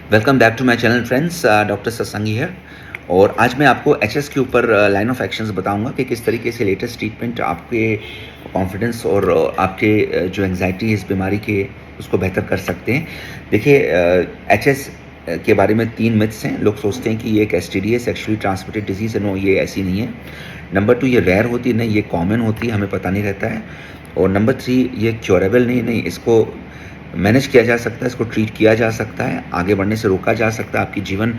Welcome back to my channel friends, doctor Satsangi है। और आज मैं आपको एचएस के ऊपर लाइन ऑफ एक्शंस बताऊंगा कि किस तरीके से लेटेस्ट ट्रीटमेंट आपके कॉन्फिडेंस और आपके जो एंजाइटी है इस बीमारी के उसको बेहतर कर सकते हैं। देखिए, एचएस के बारे में 3 मिथ्स हैं। लोग सोचते हैं कि ये एक एसटीडी है, सेक्सुअली ट्रांसमिटेड डिजीज़ है। नो, ये ऐसी नहीं है। नंबर 2, ये रेयर होती नहीं, ये कॉमन होती है, हमें पता नहीं रहता है। और नंबर 3, ये क्योरेबल नहीं, इसको मैनेज किया जा सकता है, इसको ट्रीट किया जा सकता है, आगे बढ़ने से रोका जा सकता है, आपकी जीवन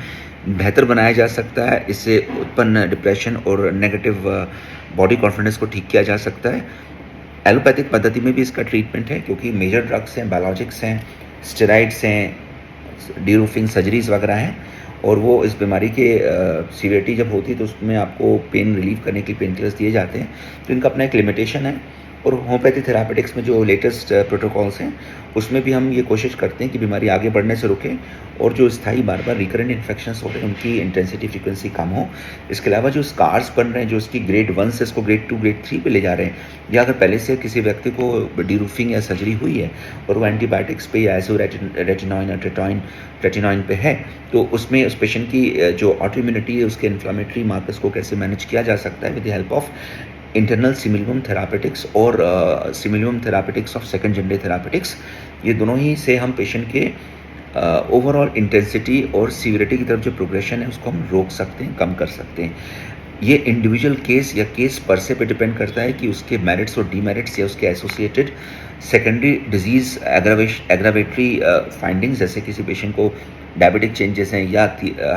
बेहतर बनाया जा सकता है, इससे उत्पन्न डिप्रेशन और नेगेटिव बॉडी कॉन्फिडेंस को ठीक किया जा सकता है। एलोपैथिक पद्धति में भी इसका ट्रीटमेंट है, क्योंकि मेजर ड्रग्स हैं, बायोलॉजिक्स हैं, स्टेरॉइड्स हैं, डीरूफिंग सर्जरीज वगैरह हैं। और वो इस बीमारी के सीवियरिटी जब होती है तो उसमें आपको पेन रिलीव करने के लिए पेन किलर्स दिए जाते हैं। तो इनका अपना एक लिमिटेशन है। और होम्योपैथी थेरापेटिक्स में जो लेटेस्ट प्रोटोकॉल्स हैं उसमें भी हम ये कोशिश करते हैं कि बीमारी आगे बढ़ने से रुके और जो स्थायी बार बार रिकरेंट इन्फेक्शंस हो रहे हैं उनकी इंटेंसिटी फ्रीक्वेंसी कम हो। इसके अलावा जो स्कार्स बन रहे हैं, जो इसकी ग्रेड 1 से इसको ग्रेड 2 ग्रेड 3 पे ले जा रहे हैं, या अगर पहले से किसी व्यक्ति को डीरूफिंग या सर्जरी हुई है और वो एंटीबायोटिक्स पे या ऐसे रेटिनॉइन या रेटिनॉइन पे है, तो उसमें उस पेशेंट की जो ऑटोइम्यूनिटी है उसके इन्फ्लामेटरी मार्कर्स को कैसे मैनेज किया जा सकता है with the help of internal simillimum therapeutics और simillimum therapeutics of second genre therapeutics. ये दोनों ही से हम पेशेंट के ओवरऑल इंटेंसिटी और सीवियरिटी की तरफ जो प्रोग्रेशन है उसको हम रोक सकते हैं, कम कर सकते हैं। ये इंडिविजुअल केस या केस पर से पे डिपेंड करता है कि उसके मेरिट्स और डीमेरिट्स या उसके एसोसिएटेड सेकेंडरी डिजीज़ एग्रावेटरी फाइंडिंग्स, जैसे किसी पेशेंट को डायबिटिक चेंजेस हैं या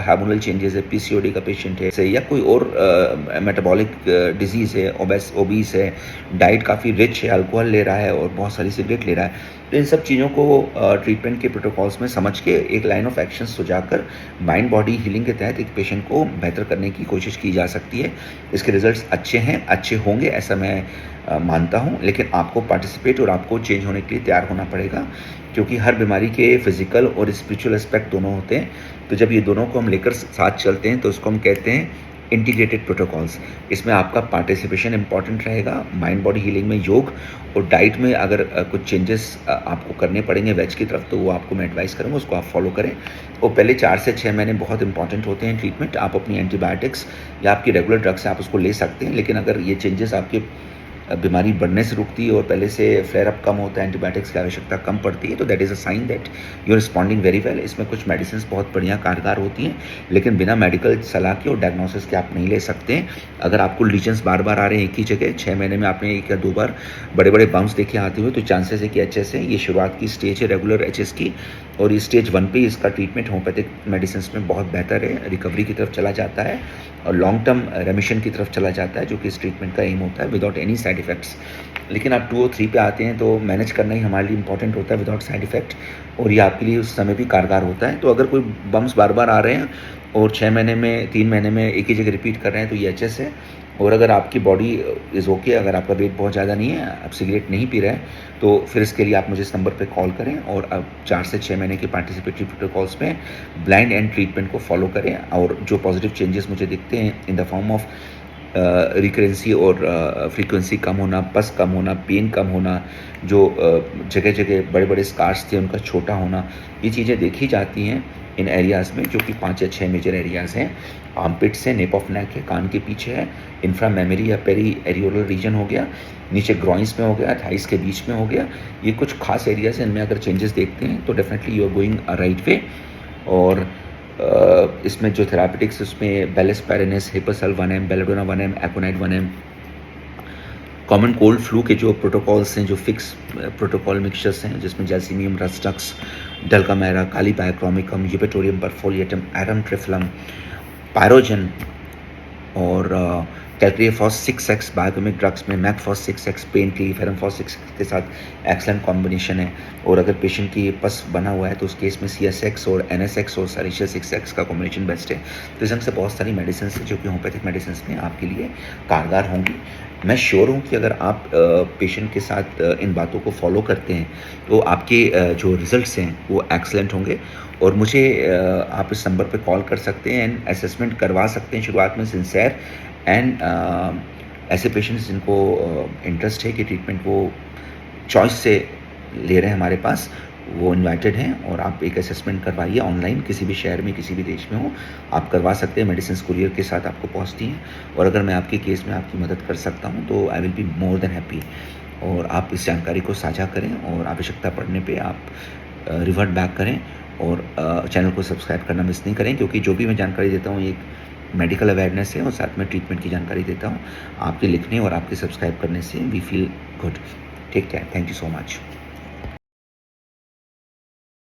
हार्मोनल चेंजेस है, पीसीओडी का पेशेंट है या कोई और मेटाबॉलिक डिजीज़ है, ओबीस है, डाइट काफ़ी रिच है, अल्कोहल ले रहा है और बहुत सारी सिगरेट ले रहा है। तो इन सब चीज़ों को ट्रीटमेंट के प्रोटोकॉल्स में समझ के एक लाइन ऑफ एक्शन सुझाकर माइंड बॉडी हीलिंग के तहत एक पेशेंट को बेहतर करने की कोशिश की जा सकती है। इसके रिजल्ट्स अच्छे हैं, अच्छे होंगे ऐसा मैं मानता हूँ, लेकिन आपको पार्टिसिपेट और आपको चेंज होने के लिए तैयार होना पड़ेगा, क्योंकि हर बीमारी के फिजिकल और स्पिरिचुअल एस्पेक्ट दोनों होते हैं। तो जब ये दोनों को हम लेकर साथ चलते हैं तो उसको हम कहते हैं इंटीग्रेटेड प्रोटोकॉल्स। इसमें आपका पार्टिसिपेशन इंपॉर्टेंट रहेगा। माइंड बॉडी हीलिंग में योग और डाइट में अगर कुछ चेंजेस आपको करने पड़ेंगे वेज की तरफ, तो वो आपको मैं एडवाइस करूँगा, उसको आप फॉलो करें। और पहले 4 से 6 महीने बहुत इंपॉर्टेंट होते हैं ट्रीटमेंट। आप अपनी एंटीबायोटिक्स या आपकी रेगुलर ड्रग्स से आप उसको ले सकते हैं, लेकिन अगर ये चेंजेस आपके बीमारी बढ़ने से रुकती है और पहले से फ्लेयर अप कम होता है, एंटीबायोटिक्स की आवश्यकता कम पड़ती है, तो that is a sign that you are responding very well. इसमें कुछ मेडिसिन बहुत बढ़िया कारगर होती हैं, लेकिन बिना मेडिकल सलाह के और डायग्नोसिस के आप नहीं ले सकते हैं। अगर आपको लीजन्स बार बार आ रहे हैं एक ही जगह, 6 महीने में आपने 1 या 2 बार बड़े बड़े बम्स देखे आते हुए, तो चांसेस है कि एचएस है। ये शुरुआत की स्टेज है रेगुलर एचएस की, और ये स्टेज 1 पे इसका ट्रीटमेंट होम्योपैथिक मेडिसिन में बहुत बेहतर है, रिकवरी की तरफ चला जाता है और लॉन्ग टर्म रेमिशन की तरफ चला जाता है, जो कि इस ट्रीटमेंट का एम होता है, विदाउट एनी साइड इफेक्ट्स। लेकिन आप 2 और 3 पे आते हैं तो मैनेज करना ही हमारे लिए इंपॉर्टेंट होता है विदाउट साइड इफेक्ट, और ये आपके लिए उस समय भी कारगर होता है। तो अगर कोई बम्स बार बार आ रहे हैं और 6 महीने में 3 महीने में एक ही जगह रिपीट कर रहे हैं, तो ये एचएस है। और अगर आपकी बॉडी इज़ ओके, अगर आपका वेट बहुत ज़्यादा नहीं है, आप सिगरेट नहीं पी रहे हैं, तो फिर इसके लिए आप मुझे इस नंबर पे कॉल करें और अब 4 से 6 महीने के पार्टिसिपेटरी प्रोटोकॉल्स में ब्लाइंड एंड ट्रीटमेंट को फॉलो करें। और जो पॉजिटिव चेंजेस मुझे दिखते हैं इन द फॉर्म ऑफ रिकरेंसी और फ्रीक्वेंसी कम होना, पस कम होना, पेन कम होना, जो जगह जगह बड़े बड़े स्कार्स थे उनका छोटा होना, ये चीज़ें देखी जाती हैं इन एरियाज़ में, जो कि 5 या 6 मेजर एरियाज़ हैं। आर्मपिट्स है, नेप ऑफ नेक है, कान के पीछे है, इंफ्रा मेमोरी या पेरी एरियोलर रीजन हो गया, नीचे ग्रॉइंस में हो गया, थाइस के बीच में हो गया। ये कुछ खास एरियाज़ हैं, इनमें अगर चेंजेस देखते हैं तो definitely you are going right way. और इसमें जो थेरापेटिक्स, उसमें बेलेस पैरेनिस, हिपासल 1M, belladonna 1M, aconite 1M, common cold flu के जो प्रोटोकॉल्स हैं, जो फिक्स प्रोटोकॉल मिक्सचर्स हैं, जिसमें जैसीमियम रस्टक्स, डल्कामेरा, कालीबायोक्रोमिकम, यूपेटोरियम परफोलिएटम, एरम ट्रिफलम, पायरोजन और कैल्क्रिएफॉस 6x बायोकेमिक ड्रग्स में मैकफॉस 6x पेन के लिए फेरमफॉस 6x के साथ एक्सलेंट कॉम्बिनेशन है। और अगर पेशेंट की पस बना हुआ है तो उस केस में CSX और NSX और सरीशिया 6x का कॉम्बिनेशन बेस्ट है। तो इस ढंग से बहुत सारी मेडिसिन है जो कि होम्योपैथिक मेडिसिन में आपके लिए कारगर होंगी। मैं श्योर हूँ कि अगर आप पेशेंट के साथ इन बातों को फॉलो करते हैं तो आपके जो रिजल्ट्स हैं वो एक्सलेंट होंगे। और मुझे आप इस नंबर पे कॉल कर सकते हैं एंड असेसमेंट करवा सकते हैं शुरुआत में सिंसेयर एंड ऐसे पेशेंट्स जिनको इंटरेस्ट है कि ट्रीटमेंट वो चॉइस से ले रहे हैं हमारे पास, वो इनवाइटेड हैं और आप एक असेसमेंट करवाइए ऑनलाइन, किसी भी शहर में, किसी भी देश में हो, आप करवा सकते हैं। मेडिसिन्स कुरियर के साथ आपको पहुँचती हैं और अगर मैं आपके केस में आपकी मदद कर सकता हूँ तो I will be more than happy. और आप इस जानकारी को साझा करें और आवश्यकता पड़ने पे आप रिवर्ट बैक करें और चैनल को सब्सक्राइब करना मिस नहीं करें, क्योंकि जो भी मैं जानकारी देता हूँ एक मेडिकल अवेयरनेस है और साथ में ट्रीटमेंट की जानकारी देता हूँ। आपके लिखने और आपके सब्सक्राइब करने से we feel good. Take care, thank you so much.